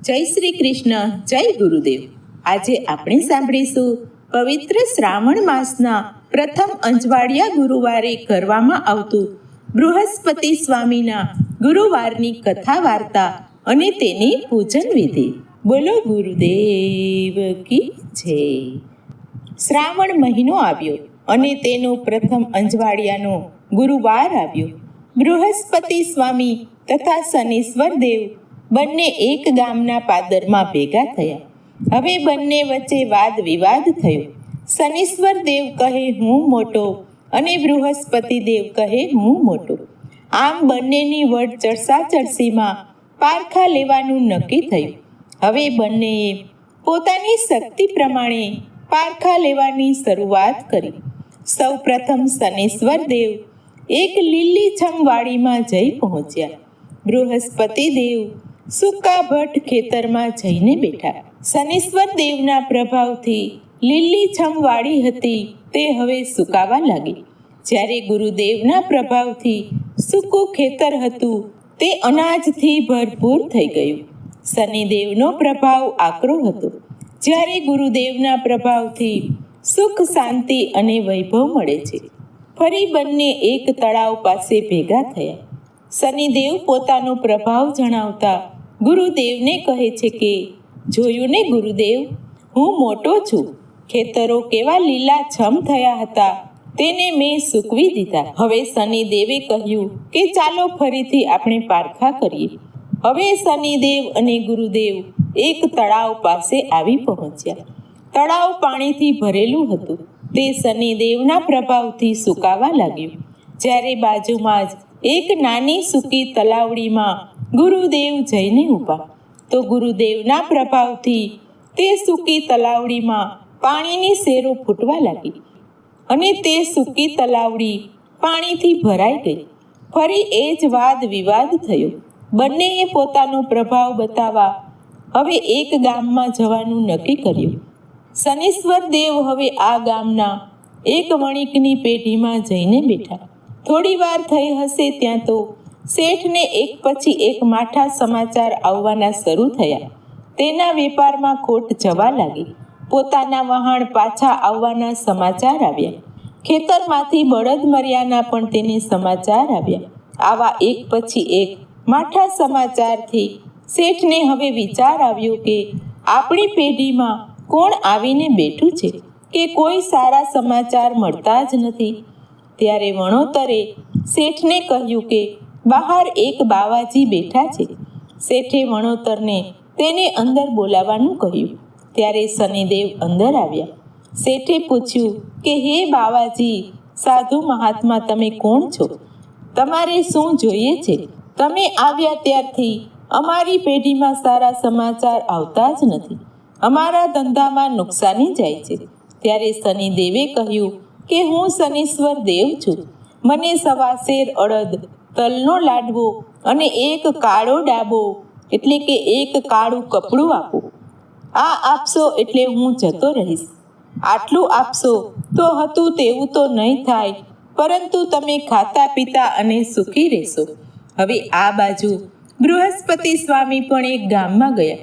જય શ્રી કૃષ્ણ, જય ગુરુદેવ. આજે આપણે સાંભળીશું પવિત્ર શ્રાવણ માસના પ્રથમ અંજવાળિયા ગુરુવારે કરવામાં આવતું બૃહસ્પતિ સ્વામીના ગુરુવારની કથા વાર્તા અને તેની પૂજન વિધિ. બોલો ગુરુદેવ કી જય. શ્રાવણ મહિનો આવ્યો અને તેનો પ્રથમ અંજવાળિયાનો ગુરુવાર આવ્યો. બૃહસ્પતિ સ્વામી તથા શનીશ્વર દેવ બંને એક ગામના પાદરમાં ભેગા થયા. હવે બંને વચ્ચે વાદ વિવાદ થયો. શનીશ્વર દેવ કહે હું મોટો અને બૃહસ્પતિ દેવ કહે હું મોટો. આમ બંનેની વડ ચડસાચડસીમાં પારખા લેવાનું નક્કી થયું. હવે બંનેએ પોતાની શક્તિ પ્રમાણે પારખા લેવાની શરૂઆત કરી. સૌ પ્રથમ શનીશ્વર દેવ એક લીલીછમ વાડીમાં જઈ પહોંચ્યા. બૃહસ્પતિ દેવ સૂકા ભટ્ટ ખેતરમાં જઈને બેઠા. શનીશ્વર દેવના પ્રભાવથી લીલીછમ વાડી હતી તે હવે સુકાવા લાગી, જ્યારે ગુરુદેવના પ્રભાવથી સૂકું ખેતર હતું તે અનાજથી ભરપૂર થઈ ગયું. શનિદેવનો પ્રભાવ આકરો હતો, જ્યારે ગુરુદેવના પ્રભાવથી સુખ, શાંતિ અને વૈભવ મળે છે. ફરી બંને એક તળાવ પાસે ભેગા થયા. શનિદેવ પોતાનો પ્રભાવ જણાવતા ગુરુદેવને કહે છે કે જોયું ને ગુરુદેવ, હું મોટો છું. ખેતરો કેવા લીલાછમ થયા હતા તેને મેં સૂકવી દીધા. હવે શનિદેવે કહ્યું કે ચાલો ફરીથી આપણે પારખા કરીએ. હવે શનિદેવ અને ગુરુદેવ એક તળાવ પાસે આવી પહોંચ્યા. તળાવ પાણીથી ભરેલું હતું તે શનિદેવના પ્રભાવથી સુકાવા લાગ્યું, જ્યારે બાજુમાં જ એક નાની સૂકી તલાવડીમાં ગુરુદેવ જઈને ઊભા. તો ગુરુદેવના પ્રભાવથી તે સૂકી તલાવડીમાં પાણીની શેરો ફૂટવા લાગી અને તે સૂકી તલાવડી પાણીથી ભરાઈ ગઈ. ફરી એ જ વાદ વિવાદ થયો. બંનેએ પોતાનો પ્રભાવ બતાવવા હવે એક ગામમાં જવાનું નક્કી કર્યું. શનીશ્વર દેવ હવે આ ગામના એક વણિકની પેઢીમાં જઈને બેઠા. થોડી વાર થઈ હશે ત્યાં તો શેઠને એક પછી એક માઠા સમાચાર આવવાના શરૂ થયા. તેના વેપારમાં ખોટ જવા લાગી. પોતાના વહાણ પાછા આવવાના સમાચાર આવ્યા. ખેતરમાંથી બળદ મર્યાના પણ તેને સમાચાર આવ્યા. આવા એક પછી એક માઠા સમાચારથી શેઠને હવે વિચાર આવ્યો કે આપણી પેઢીમાં કોણ આવીને બેઠું છે કે કોઈ સારા સમાચાર મળતા જ નથી. ત્યારે વણોતરે શેઠને કહ્યું કે બહાર એક બાવાજી બેઠા છે. શેઠે વણોતરને તેને અંદર બોલાવવાનું કહ્યું. ત્યારે શનિદેવ અંદર આવ્યા. શેઠે પૂછ્યું કે હે બાવાજી, સાધુ મહાત્મા, તમે કોણ છો? તમારે શું જોઈએ છે? તમે આવ્યા ત્યારથી અમારી પેઢીમાં સારા સમાચાર આવતા જ નથી. અમારા ધંધામાં નુકસાની જાય છે. ત્યારે શનિદેવે કહ્યું કે હું શનીશ્વર દેવ છું. મને સવાશેર અડદ, તલનો લાડવો અને એક કાળો ડાબો એટલે કે એક કાળું કપડું આપો. આ આપશો એટલે હું જતો રહીશ. આટલું આપશો તો હતું તેવું તો નહીં થાય, પરંતુ તમે ખાતા પીતા અને સુખી રહેશો. હવે આ બાજુ બૃહસ્પતિ સ્વામી પણ એક ગામમાં ગયા.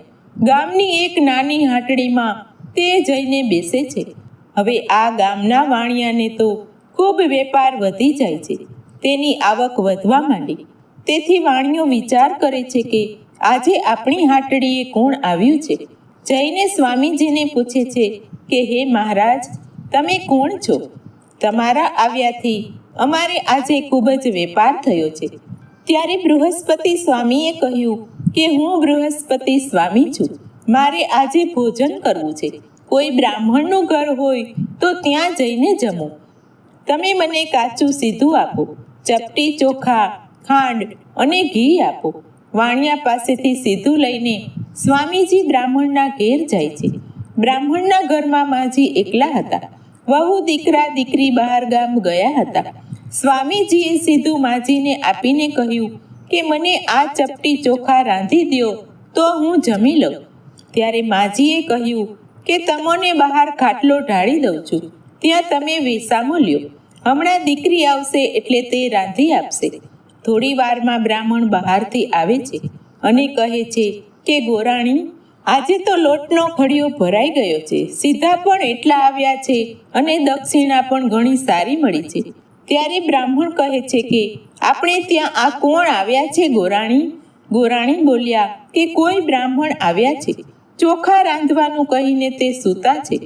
ગામની એક નાની હાટડીમાં તે જઈને બેસે છે. હવે આ ગામના વાણિયાને તો ખૂબ વેપાર વધી જાય છે. તેની આવક વધવા માંડી. તેથી વાણિયો વિચાર કરે છે કે આજે આપણી હાટડીએ કોણ આવ્યું છે. જઈને સ્વામીજીને પૂછે છે કે હે મહારાજ, તમે કોણ છો? તમારા આવ્યાથી અમારે આજે ખૂબ જ વેપાર થયો છે. ત્યારે બૃહસ્પતિ સ્વામીએ કહ્યું કે હું બૃહસ્પતિ સ્વામી છું. મારે આજે ભોજન કરવું છે. કોઈ બ્રાહ્મણનું ઘર હોય તો ત્યાં જઈને જમો. તમે મને કાચું સીધું આપો, ચપટી ચોખા, ખાંડ અને ઘી આપો. વાણિયા પાસેથી સીધું લઈને સ્વામીજી બ્રાહ્મણના ઘેર જાય છે. બ્રાહ્મણના ઘરમાં માજી એકલા હતા. વહુ દીકરા દીકરી બહાર ગામ ગયા હતા. સ્વામીજીએ સીધું માજીને આપીને કહ્યું કે મને આ ચપટી ચોખા રાંધી દ્યો તો હું જમી લઉં. ત્યારે માજીએ કહ્યું કે તમને બહાર ખાટલો ઢાળી દઉં છું, ત્યાં તમે વિસામો લ્યો. હમણાં દીકરી આવશે એટલે તે રાંધી આપશે. થોડી વારમાં બ્રાહ્મણ બહારથી આવે છે અને કહે છે કે ગોરાણી, આજે તો લોટનો ખડિયો ભરાઈ ગયો છે, સીધા પણ એટલા આવ્યા છે અને દક્ષિણા પણ ઘણી સારી મળી છે. ત્યારે બ્રાહ્મણ કહે છે કે આપણે ત્યાં આ કોણ આવ્યા છે ગોરાણી? ગોરાણી બોલ્યા કે કોઈ બ્રાહ્મણ આવ્યા છે, ચોખા રાંધવાનું કહીને તે સૂતા છે.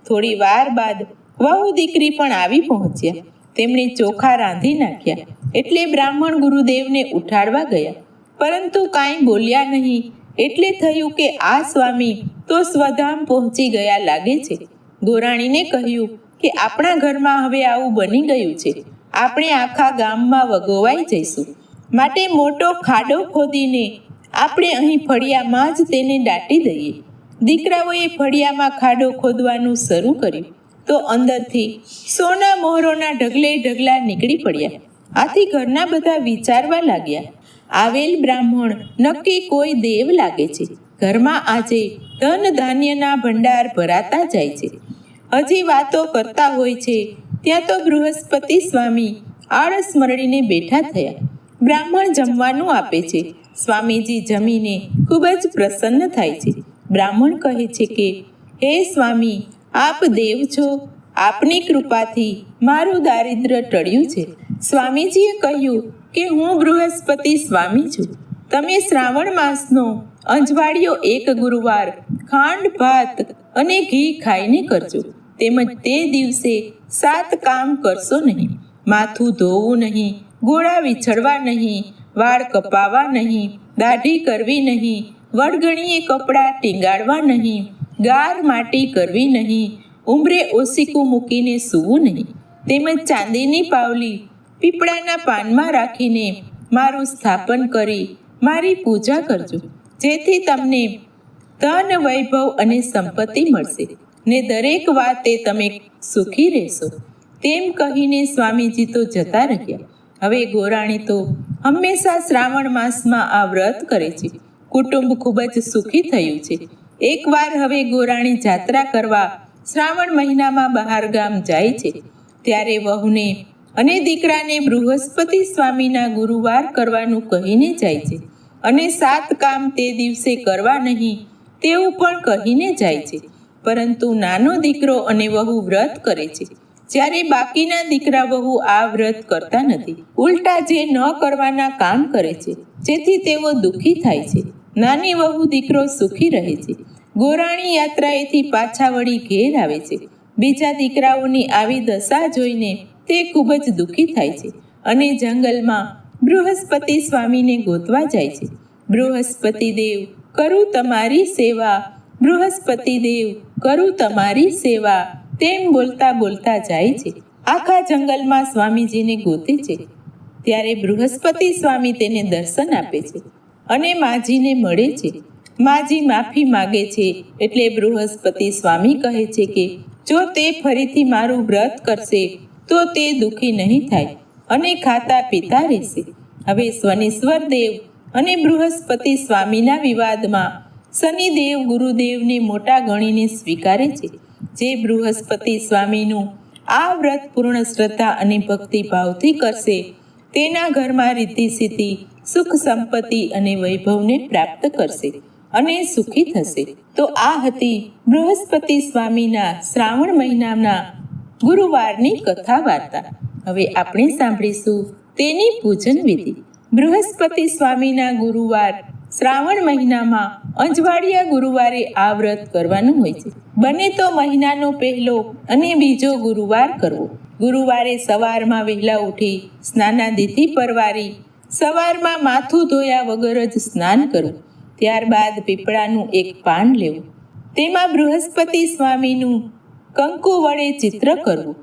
થોડી વાર બાદ વહુ દીકરી પણ આવી પહોંચ્યા. તેમણે ચોખા રાંધી નાખ્યા એટલે બ્રાહ્મણ ગુરુદેવને ઉઠાડવા ગયા, પરંતુ કાંઈ બોલ્યા નહીં. એટલે થયું કે આ સ્વામી તો સ્વધામ પહોંચી ગયા લાગે છે. ગોરાણીને કહ્યું કે આપણા ઘરમાં હવે આવું બની ગયું છે, આપણે આખા ગામમાં વગોવાઈ જઈશું, માટે મોટો ખાડો ખોદીને આપણે અહીં ફળિયામાં જ તેને દાટી દઈએ. દીકરાઓએ ફળિયામાં ખાડો ખોદવાનું શરૂ કર્યું તો અંદરથી સોના મોહરોના ઢગલે ઢગલા નીકળી પડ્યા. આથી ઘરના બધા વિચારવા લાગ્યા, આવેલ બ્રાહ્મણ નક્કી કોઈ દેવ લાગે છે. ઘરમાં આજે ધન ધાન્યના ભંડાર ભરાતા જાય છે. હજી વાતો કરતા હોય છે ત્યાં તો બૃહસ્પતિ સ્વામી આળસ મરડીને બેઠા થયા. બ્રાહ્મણ જમવાનું આપે છે. સ્વામીજી જમીને ખૂબ જ પ્રસન્ન થાય છે. બ્રાહ્મણ કહે છે કે હે સ્વામી, આપ દેવ છો, આપની કૃપાથી મારું દારિદ્ર્ય ટળ્યું છે. સ્વામીજીએ કહ્યું કે હું બૃહસ્પતિ સ્વામી છું. તમે શ્રાવણ માસનો અંજવાળિયો એક ગુરુવાર ખાંડ ભાત અને ઘી ખાઈને કરજો. તેમજ તે દિવસે 7 કામ કરશો નહીં. માથું ધોવું નહીં, ગોળા વિછળવા નહીં, વાળ કપાવવા નહીં, દાઢી કરવી નહીં, વળગણીએ કપડાં ટીંગાડવા નહીં, ગાર માટી કરવી નહીં, ઉંબરે ઓસીકું મૂકીને સૂવું નહીં. તેમજ ચાંદીની પાવલી પીપળાના પાનમાં રાખીને મારું સ્થાપન કરી મારી પૂજા કરજો, જેથી તમને ધન વૈભવ અને સંપત્તિ મળશે ને દરેક વાતે તમે સુખી રહેશો. તેમ કહીને સ્વામીજી તો જતા રહ્યા. હવે ગોરાણી તો હંમેશા શ્રાવણ માસમાં આ વ્રત કરે છે. કુટુંબ ખૂબ જ સુખી થયું છે. એકવાર હવે ગોરાણી જાત્રા કરવા શ્રાવણ મહિનામાં બહાર ગામ જાય છે. ત્યારે વહુને અને દીકરાને બૃહસ્પતિ સ્વામીના ગુરુવાર કરવાનું કહીને જાય છે અને 7 કામ તે દિવસે કરવા નહીં તેવું પણ કહીને જાય છે. પરંતુ નાનો દીકરો અને વહુ વ્રત કરે છે, જ્યારે બાકીના દીકરા વહુ આ વ્રત કરતા નથી. ઉલટા જે ન કરવાના કામ કરે છે, જેથી તેઓ દુઃખી થાય છે. નાની વહુ દીકરો સુખી રહે છે. ગોરાણી યાત્રાએથી પાછા વળી ઘેર આવે છે. બીજા દીકરાઓની આવી દશા જોઈને તે ખૂબ જ દુઃખી થાય છે અને જંગલમાં બૃહસ્પતિ સ્વામીને ગોતવા જાય છે. બૃહસ્પતિ દેવ, કરું તમારી સેવા, બૃહસ્પતિ દેવ, કરું તમારી સેવા, તેમ બોલતા બોલતા જાય છે. આખા જંગલમાં સ્વામીજીને ગોતે છે. ત્યારે બૃહસ્પતિ સ્વામી તેને દર્શન આપે છે અને માજીને મળે છે. માજી માફી માગે છે એટલે બૃહસ્પતિ સ્વામી કહે છે કે જો તે ફરીથી મારું વ્રત કરશે તો તે દુઃખી નહીં થાય અને ખાતા પીતા રહેશે. હવે શનિશ્વર દેવ અને બૃહસ્પતિ સ્વામીના વિવાદમાં શનિદેવ ગુરુદેવને મોટા ગણીને સ્વીકારે છે. જે બૃહસ્પતિ સ્વામીનું આ વ્રત પૂર્ણ શ્રદ્ધા અને ભક્તિભાવથી કરશે તેના ઘરમાં રીતિ સિદ્ધિ, સુખ સંપત્તિ અને વૈભવને પ્રાપ્ત કરશે અને સુખી થશે. તો આ હતી બૃહસ્પતિ સ્વામીના શ્રાવણ મહિનાના ગુરુવારની કથા વાર્તા. હવે આપણે સાંભળીશું તેની પૂજન વિધિ. બૃહસ્પતિ સ્વામીના ગુરુવાર શ્રાવણ મહિનામાં અંજવાળિયા ગુરુવારે આ વ્રત કરવાનું હોય છે. બને તો મહિનાનો પહેલો અને બીજો ગુરુવાર કરવો. ગુરુવારે સવારમાં વહેલા ઉઠી સ્નાનાદિથી પરવારી સવારમાં માથું ધોયા વગર જ સ્નાન કરવું. ત્યારબાદ પીપળાનું એક પાન લેવું, તેમાં બૃહસ્પતિ સ્વામીનું કંકુ વડે ચિત્ર કરવું.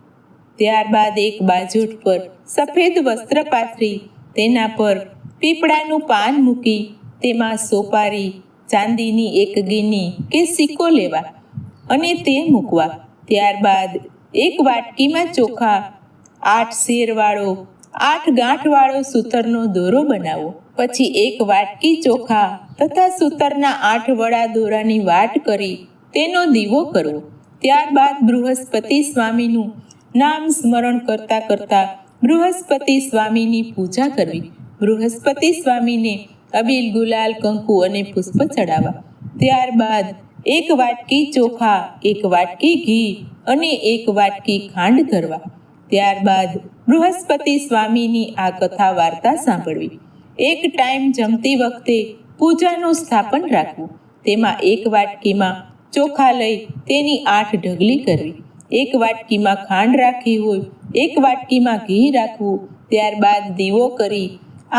ત્યારબાદ એક બાજોટ પર સફેદ વસ્ત્ર પાથરી તેના પર પીપળાનું પાન મૂકી તેમાં સોપારી, ચાંદીની એક ગીની કે સિક્કો લેવા અને તે મૂકવા. ત્યારબાદ એક વાટકીમાં ચોખા, 8 શેરવાળો 8 ગાંઠવાળો સૂતરનો દોરો બનાવો. પછી એક વાટકી ચોખા તથા સૂતરના 8 વડા દોરાની વાટ કરી તેનો દીવો કરવો. ત્યારબાદ બૃહસ્પતિ સ્વામીનું નામ સ્મરણ કરતા કરતા બૃહસ્પતિ સ્વામીની પૂજા કરવી. બૃહસ્પતિ સ્વામીને અબીલ, ગુલાલ, કંકુ અને પુષ્પ ચડાવવા. ત્યારબાદ 1 વાટકી ચોખા, 1 વાટકી ઘી અને 1 વાટકી ખાંડ ધરવા. ત્યારબાદ બૃહસ્પતિ સ્વામીની આ કથા વાર્તા સાંભળવી. એક ટાઈમ જમતી વખતે પૂજાનું સ્થાપન રાખવું. તેમાં 1 વાટકીમાં ચોખા લઈ તેની 8 ઢગલી કરવી. 1 વાટકીમાં ખાંડ રાખી હોય, 1 વાટકીમાં ઘી રાખવું. ત્યારબાદ દીવો કરી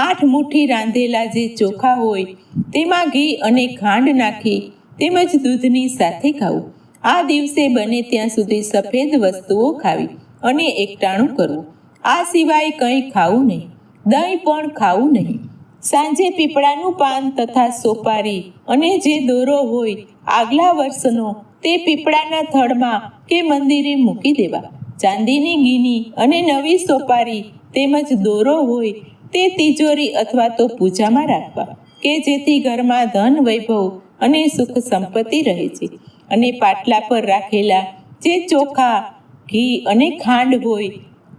8 મુઠ્ઠી રાંધેલા જે ચોખા હોય તેમાં ઘી અને ખાંડ નાખી તેમજ દૂધની સાથે ખાવું. આ દિવસે બને ત્યાં સુધી સફેદ વસ્તુઓ ખાવી અને એકટાણું કરવું. આ સિવાય કંઈ ખાવું નહીં. દહીં પણ ખાવું નહીં. સાંજે પીપળાનું પાન તથા સોપારી અને જે દોરો હોય આગલા વર્ષનો તે પીપળાના થડમાં કે મંદિરે મૂકી દેવા. ચાંદીની ગીની અને નવી સોપારી તેમજ દોરો હોય તે તિજોરી અથવા તો પૂજામાં રાખવા કે જેથી ઘરમાં ધન, વૈભવ અને સુખ સંપત્તિ રહે છે. અને પાટલા પર રાખેલા જે ચોખા, ઘી અને ખાંડ હોય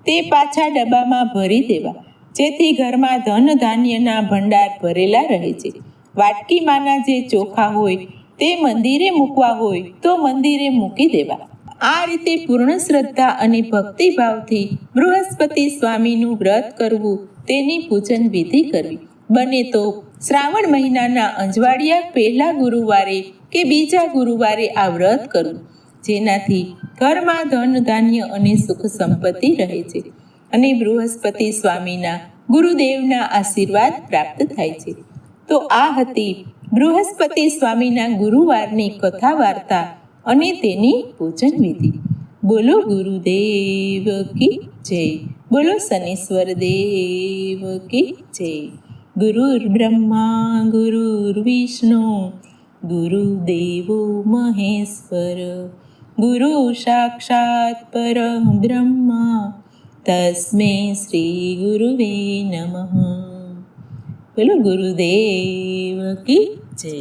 તે પાછા ડબ્બામાં ભરી દેવા જેથી ઘરમાં ધન ધાન્યના ભંડાર ભરેલા રહે છે. વાટકીમાંના જે ચોખા હોય તે મંદિરે મૂકવા હોય તો મંદિરે મૂકી દેવા. આ રીતે પૂર્ણ શ્રદ્ધા અને ભક્તિભાવથી બૃહસ્પતિ સ્વામીનું વ્રત કરવું, તેની પૂજન વિધિ કરવી. બને તો શ્રાવણ મહિનાના અંજવાળિયા પહેલા ગુરુવારે કે બીજા ગુરુવારે આ વ્રત કરવું, જેનાથી ઘરમાં ધન, ધાન્ય અને સુખ સંપત્તિ રહે છે અને બૃહસ્પતિ સ્વામીના, ગુરુદેવના આશીર્વાદ પ્રાપ્ત થાય છે. તો આ હતી બૃહસ્પતિ સ્વામીના ગુરુવારની કથા વાર્તા અને તેની પૂજન વિધિ. બોલો ગુરુદેવ કી જય. બોલો શનીશ્વર દેવ કી જય. ગુરુર બ્રહ્મા ગુરુર વિષ્ણુ ગુરુદેવો મહેશ્વર ગુરુ સાક્ષાત પરબ્રહ્મ તસ્મૈ શ્રી ગુરુવે નમઃ. બોલો ગુરુદેવ કી જય.